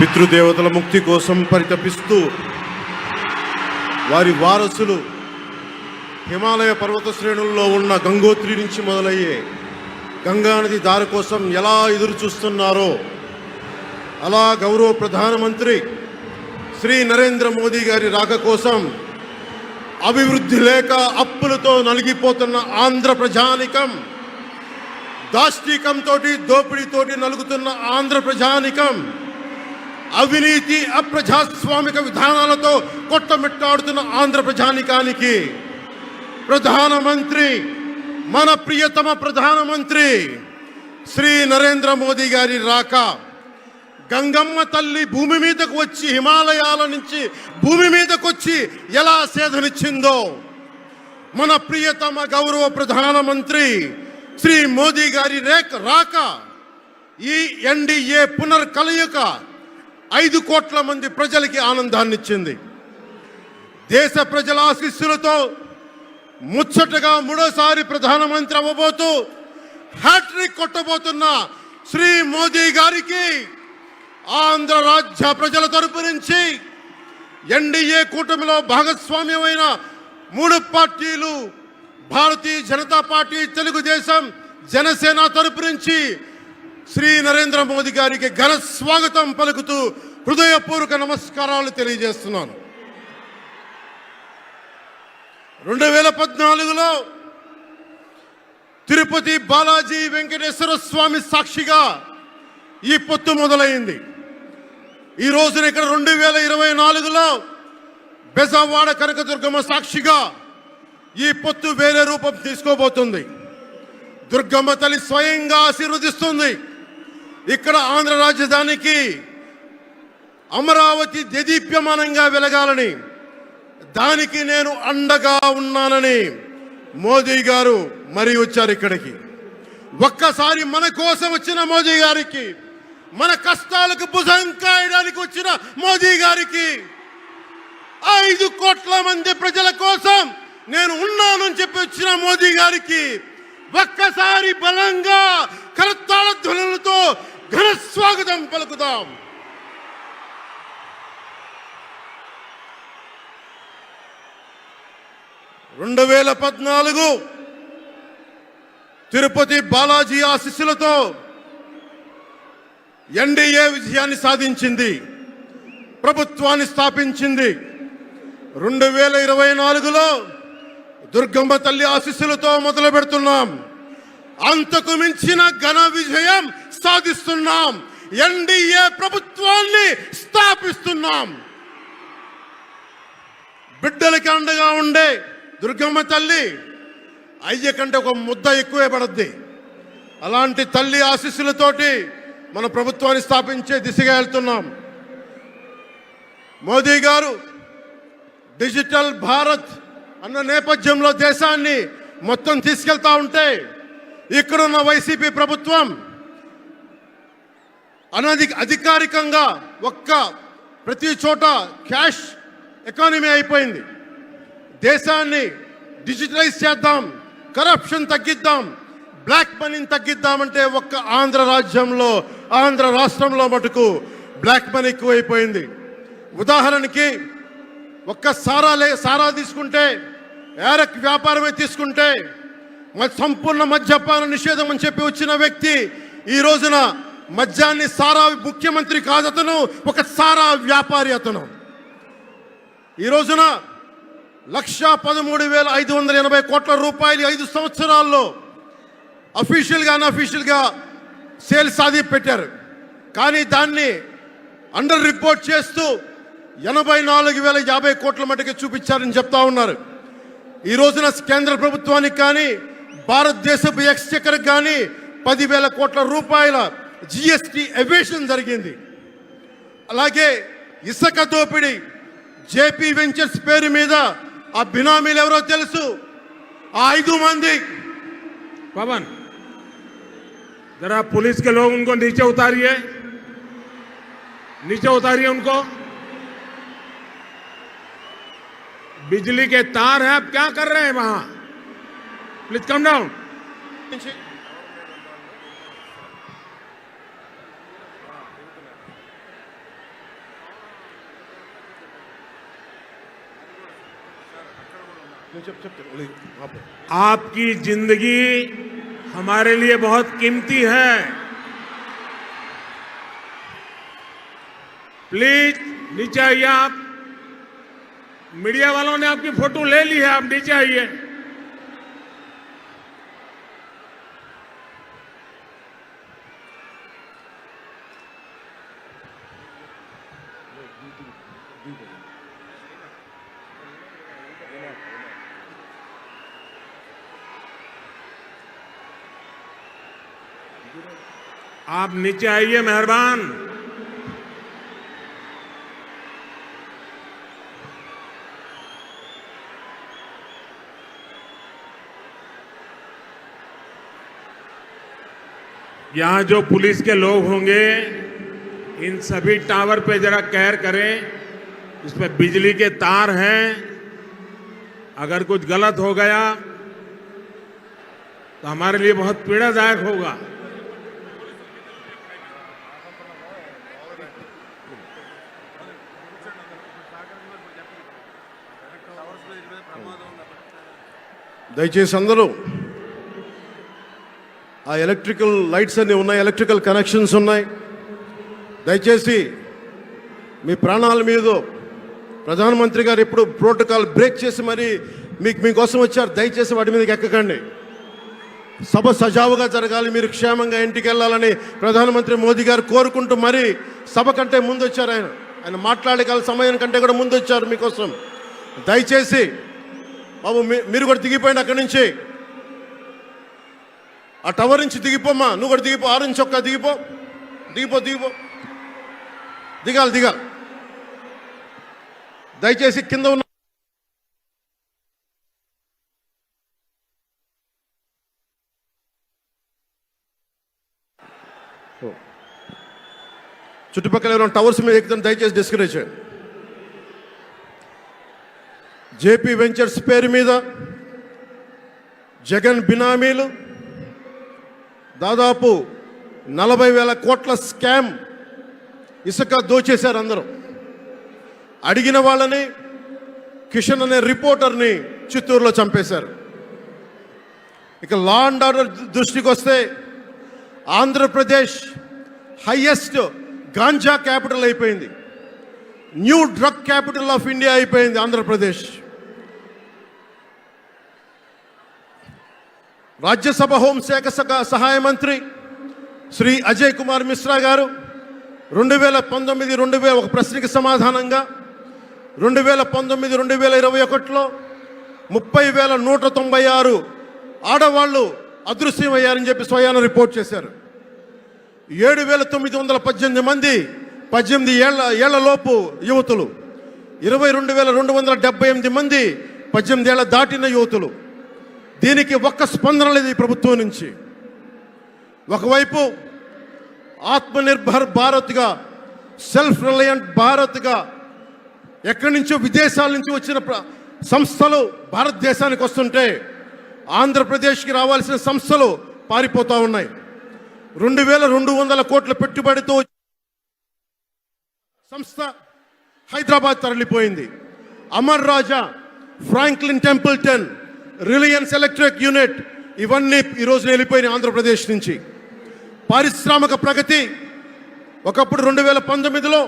పితృదేవతల ముక్తి కోసం పరితపిస్తూ వారి వారసులు హిమాలయ పర్వత శ్రేణుల్లో ఉన్న గంగోత్రి నుంచి మొదలయ్యే గంగానది దారి కోసం ఎలా ఎదురు చూస్తున్నారో అలా గౌరవ ప్రధానమంత్రి శ్రీ నరేంద్ర మోదీ గారి రాక కోసం అభివృద్ధి లేక అప్పులతో నలిగిపోతున్న ఆంధ్ర ప్రజానికం, దాష్టీకంతో దోపిడీతోటి నలుగుతున్న ఆంధ్ర ప్రజానికం, అవినీతి అప్రజాస్వామిక విధానాలతో కొట్టమిట్టాడుతున్న ఆంధ్ర ప్రజానికానికి ప్రధానమంత్రి, మన ప్రియతమ ప్రధానమంత్రి శ్రీ నరేంద్ర మోదీ గారి రాక, గంగమ్మ తల్లి భూమి మీదకు వచ్చి హిమాలయాల నుంచి భూమి మీదకు వచ్చి ఎలా సేధనిచ్చిందో, మన ప్రియతమ గౌరవ ప్రధానమంత్రి శ్రీ మోదీ గారి రాక ఈ ఎన్డీఏ పునర్కలయిక 5 కోట్ల మంది ప్రజలకి ఆనందాన్ని ఇచ్చింది. దేశ ప్రజల ఆశీస్సులతో ముచ్చటగా 3వసారి ప్రధానమంత్రి అవ్వబోతూ హ్యాట్రిక్ కొట్టబోతున్న శ్రీ మోదీ గారికి ఆంధ్ర రాజ్య ప్రజల తరపు నుంచి, ఎన్డీఏ కూటమిలో భాగస్వామ్యమైన 3 పార్టీలు భారతీయ జనతా పార్టీ, తెలుగుదేశం, జనసేన తరపు నుంచి శ్రీ నరేంద్ర మోదీ గారికి ఘన స్వాగతం పలుకుతూ హృదయపూర్వక నమస్కారాలు తెలియజేస్తున్నాను. 2014లో తిరుపతి బాలాజీ వెంకటేశ్వర స్వామి సాక్షిగా ఈ పొత్తు మొదలైంది. ఈ రోజున ఇక్కడ 2024లో బెజవాడ కనకదుర్గమ్మ సాక్షిగా ఈ పొత్తు వేరే రూపం తీసుకోబోతుంది. దుర్గమ్మ తల్లి స్వయంగా ఆశీర్వదిస్తుంది. ఇక్కడ ఆంధ్ర రాజధానికి అమరావతి దేదీప్యమానంగా వెలగాలని, దానికి నేను అండగా ఉన్నానని మోదీ గారు మరీ వచ్చారు ఇక్కడికి. ఒక్కసారి మన కోసం వచ్చిన మోదీ గారికి, మన కష్టాలకు భుజం కాయడానికి వచ్చిన మోదీ గారికి, 5 కోట్ల మంది ప్రజల కోసం నేను ఉన్నానని చెప్పి వచ్చిన మోదీ గారికి ఒక్కసారి బలంగా కరతాళ ధ్వనులతో ఘన స్వాగతం పలుకుదాం. తిరుపతి బాలాజీ ఆశీస్సులతో ఎన్డీఏ విజయాన్ని సాధించింది, ప్రభుత్వాన్ని స్థాపించింది. 2024లో దుర్గమ్మ తల్లి ఆశీస్సులతో మొదలు పెడుతున్నాం. అంతకు మించిన ఘన విజయం సాధిస్తున్నాం. ఎన్డీఏ ప్రభుత్వాన్ని స్థాపిస్తున్నాం. బిడ్డలకి అండగా ఉండే దుర్గమ్మ తల్లి అయ్య కంటే ఒక ముద్ద ఎక్కువే పడద్ది. అలాంటి తల్లి ఆశీస్సులతోటి మన ప్రభుత్వాన్ని స్థాపించే దిశగా వెళ్తున్నాం. మోదీ గారు డిజిటల్ భారత్ అన్న నేపథ్యంలో దేశాన్ని మొత్తం తీసుకెళ్తా ఉంటే, ఇక్కడున్న వైసీపీ ప్రభుత్వం అధికారికంగా ప్రతి చోట క్యాష్ ఎకానమీ అయిపోయింది. దేశాన్ని డిజిటలైజ్ చేద్దాం, కరప్షన్ తగ్గిద్దాం, బ్లాక్ మనీని తగ్గిద్దామంటే ఆంధ్ర రాజ్యంలో, ఆంధ్ర రాష్ట్రంలో మటుకు బ్లాక్ మనీ ఎక్కువైపోయింది. ఉదాహరణకి సారా తీసుకుంటే, ఏరక్ వ్యాపారమే తీసుకుంటే, సంపూర్ణ మద్యపాన నిషేధం అని చెప్పి వచ్చిన వ్యక్తి ఈ రోజున మద్యాన్ని సారా ముఖ్యమంత్రి కాదు, అతను ఒక సారా వ్యాపారి. అతను ఈ రోజున 1,13,580 కోట్ల రూపాయలు 5 సంవత్సరాల్లో అఫీషియల్గా అన్అఫీషియల్గా సేల్స్ అది పెట్టారు. కానీ దాన్ని అండర్ రిపోర్ట్ చేస్తూ 84,050 కోట్ల మటుకు చూపించారని చెప్తా ఉన్నారు. ఈ రోజున కేంద్ర ప్రభుత్వానికి కానీ భారతదేశపు ఎక్స్చెక్కర్కి కానీ 10,000 కోట్ల రూపాయల జిఎస్టీ ఎవేషన్ జరిగింది. అలాగే ఇసుక దోపిడీ, జేపీ వెంచర్స్ పేరు మీద ఆ బినామీలు ఎవరో తెలుసు. ఆ 5 మంది पवन जरा पुलिस के लोग उनको नीचे उतारिए उनको। बिजली के तार हैं, आप क्या कर रहे हैं वहां? Please come down. आपकी जिंदगी हमारे लिए बहुत कीमती है। प्लीज नीचे आइए। आप मीडिया वालों ने आपकी फोटो ले ली है, आप नीचे आइए। आप नीचे आइए, मेहरबान। यहां जो पुलिस के लोग होंगे, इन सभी टावर पे जरा कहर करें। इसमें बिजली के तार हैं, अगर कुछ गलत हो गया तो हमारे लिए बहुत पीड़ादायक होगा। దయచేసి అందరూ ఆ ఎలక్ట్రికల్ లైట్స్ అన్నీ ఉన్నాయి, ఎలక్ట్రికల్ కనెక్షన్స్ ఉన్నాయి. దయచేసి మీ ప్రాణాల మీద ప్రధానమంత్రి గారు ఎప్పుడు ప్రోటోకాల్ బ్రేక్ చేసి మరి మీకోసం వచ్చారు. దయచేసి వాటి మీదకి ఎక్కకండి. సభ సజావుగా జరగాలి, మీరు క్షేమంగా ఇంటికి వెళ్ళాలని ప్రధానమంత్రి మోదీ గారు కోరుకుంటూ మరి సభ కంటే ముందు వచ్చారు. ఆయన మాట్లాడగల సమయం కంటే కూడా ముందు వచ్చారు మీకోసం. దయచేసి బాబు మీరు కూడా దిగిపోయింది అక్కడి నుంచి, ఆ టవర్ నుంచి దిగిపోమ్మా. నువ్వు కూడా దిగిపో, ఆరెంజ్ చొక్కా దిగిపో, దిగిపో దిగిపో, దిగాలి దిగాలి. దయచేసి కింద ఉన్న చుట్టుపక్కల ఎవరైనా టవర్స్ మీద ఎక్కుతాను దయచేసి డిస్కరేజ్ చేయండి. జేపీ వెంచర్స్ పేరు మీద జగన్ బినామీలు దాదాపు 40,000 కోట్ల స్కామ్ ఇసుక దోచేశారు. అందరూ అడిగిన వాళ్ళని, కిషన్ అనే రిపోర్టర్ని చిత్తూరులో చంపేశారు. ఇక లా అండ్ ఆర్డర్ దృష్టికి వస్తే ఆంధ్రప్రదేశ్ హైయెస్ట్ గాంజా క్యాపిటల్ అయిపోయింది. New drug capital of India అయిపోయింది ఆంధ్రప్రదేశ్. రాజ్యసభ హోంశాఖ సహాయ మంత్రి శ్రీ అజయ్ కుమార్ మిశ్రా గారు 2019 ఒక ప్రశ్నకి సమాధానంగా 2019-2021లో 30,196 ఆడవాళ్ళు అదృశ్యమయ్యారని చెప్పి స్వయాన రిపోర్ట్ చేశారు. 7,918 మంది 18 ఏళ్లలోపు యువతులు, 22,278 మంది 18 ఏళ్ల దాటిన యువతులు. దీనికి ఒక్క స్పందన లేదు ఈ ప్రభుత్వం నుంచి. ఒకవైపు ఆత్మనిర్భర్ భారత్గా, సెల్ఫ్ రిలయంట్ భారత్గా ఎక్కడి నుంచో విదేశాల నుంచి వచ్చిన సంస్థలు భారతదేశానికి వస్తుంటే ఆంధ్రప్రదేశ్కి రావాల్సిన సంస్థలు పారిపోతూ ఉన్నాయి. 2,200 కోట్ల పెట్టుబడితో సంస్థ హైదరాబాద్ తరలిపోయింది. Amar Raja, Franklin Templeton, Reliance Electric unit ఇవన్నీ ఈరోజు వెళ్ళిపోయినాయి ఆంధ్రప్రదేశ్ నుంచి. పారిశ్రామిక ప్రగతి ఒకప్పుడు 2019లో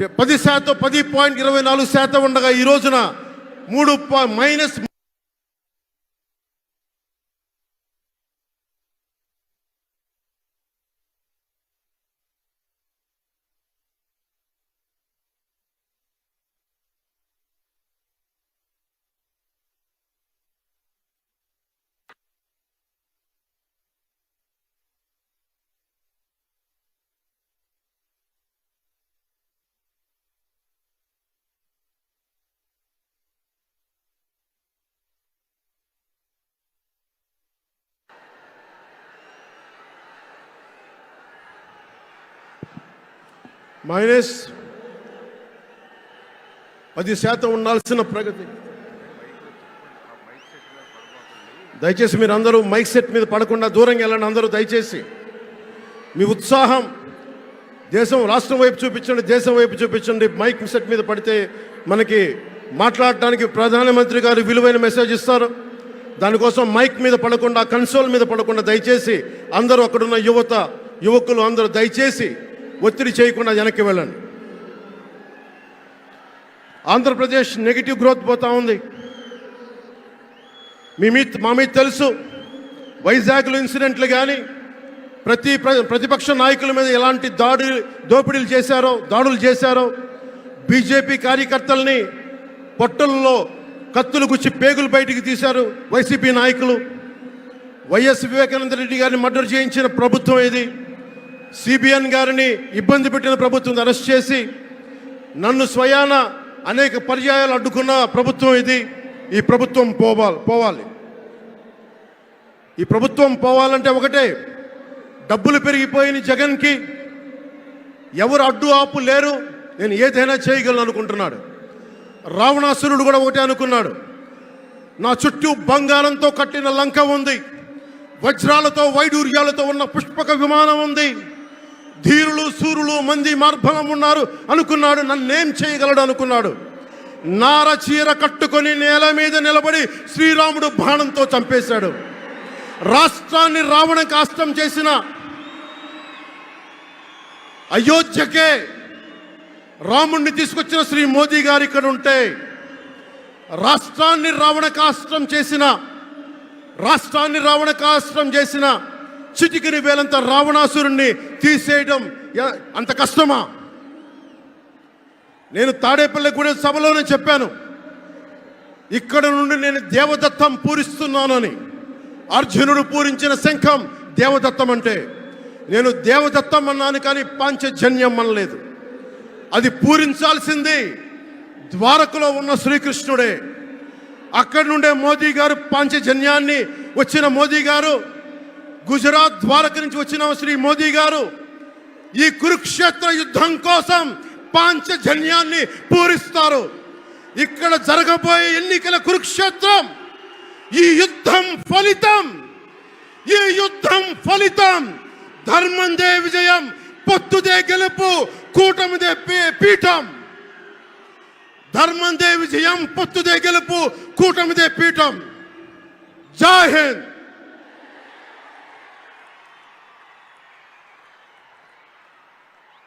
10.24% ఉండగా ఈ రోజున -. -10% ఉండాల్సిన ప్రగతి. దయచేసి మీరు అందరూ మైక్ సెట్ మీద పడకుండా దూరంగా వెళ్ళండి. అందరూ దయచేసి మీ ఉత్సాహం రాష్ట్రం వైపు చూపించండి, దేశం వైపు చూపించండి. మైక్ సెట్ మీద పడితే మనకి మాట్లాడటానికి ప్రధానమంత్రి గారు విలువైన మెసేజ్ ఇస్తారు. దానికోసం మైక్ మీద పడకుండా, కన్సోల్ మీద పడకుండా దయచేసి అందరూ అక్కడున్న యువకులు అందరూ దయచేసి ఒత్తిడి చేయకుండా వెనక్కి వెళ్ళండి. ఆంధ్రప్రదేశ్ నెగిటివ్ గ్రోత్ పోతా ఉంది. మా మీద తెలుసు, వైజాగ్లో ఇన్సిడెంట్లు కానీ ప్రతిపక్ష నాయకుల మీద ఎలాంటి దాడులు చేశారో, బీజేపీ కార్యకర్తల్ని పొట్టల్లో కత్తులు గుచ్చి పేగులు బయటికి తీశారు వైసీపీ నాయకులు. వైఎస్ వివేకానంద రెడ్డి గారిని మర్డర్ చేయించిన ప్రభుత్వం ఇది. సిబిఎన్ గారిని ఇబ్బంది పెట్టిన ప్రభుత్వం అరెస్ట్ చేసి నన్ను స్వయాన అనేక పర్యాయాలు అడ్డుకున్న ప్రభుత్వం ఇది. ఈ ప్రభుత్వం పోవాలి. ఈ ప్రభుత్వం పోవాలంటే ఒకటే, డబ్బులు పెరిగిపోయిన జగన్కి ఎవరు అడ్డు ఆపు లేరు, నేను ఏదైనా చేయగలను అనుకుంటున్నాడు. రావణాసురుడు కూడా ఒకటే అనుకున్నాడు, నా చుట్టూ బంగారంతో కట్టిన లంక ఉంది, వజ్రాలతో వైడూర్యాలతో ఉన్న పుష్పక విమానం ఉంది, ధీరులు సూరులు మంది మార్బలం ఉన్నారు అనుకున్నాడు. నన్నేం చేయగలడు అనుకున్నాడు. నార చీర కట్టుకొని నేల మీద నిలబడి శ్రీరాముడు బాణంతో చంపేశాడు. రాష్ట్రాన్ని రావణ కాష్టం చేసిన అయోధ్యకే రాముణ్ణి తీసుకొచ్చిన శ్రీ మోదీ గారు ఇక్కడ ఉంటే, రాష్ట్రాన్ని రావణ కాష్టం చేసిన చిటికిని వేలంత రావణాసురుణ్ణి తీసేయడం అంత కష్టమా? నేను తాడేపల్లిగూడెం సభలోనే చెప్పాను, ఇక్కడ నుండి నేను దేవదత్తం పూరిస్తున్నానని. అర్జునుడు పూరించిన శంఖం దేవదత్తం అంటే, నేను దేవదత్తం అన్నాను కానీ పాంచజన్యం అనలేదు. అది పూరించాల్సింది ద్వారకలో ఉన్న శ్రీకృష్ణుడే. అక్కడి నుండే మోదీ గారు పాంచజన్యాన్ని వచ్చిన మోదీ గారు, గుజరాత్ ద్వారక నుంచి వచ్చిన శ్రీ మోదీ గారు ఈ కురుక్షేత్ర యుద్ధం కోసం పాంచజన్యాన్ని పూరిస్తారు. ఇక్కడ జరగబోయే ఎన్నికల కురుక్షేత్రం, ఈ యుద్ధం ఫలితం ధర్మందే విజయం, పొత్తుదే గెలుపు, కూటమిదే పీఠం. ధర్మందే విజయం, పొత్తుదే గెలుపు, కూటమిదే పీఠం. జై హింద్.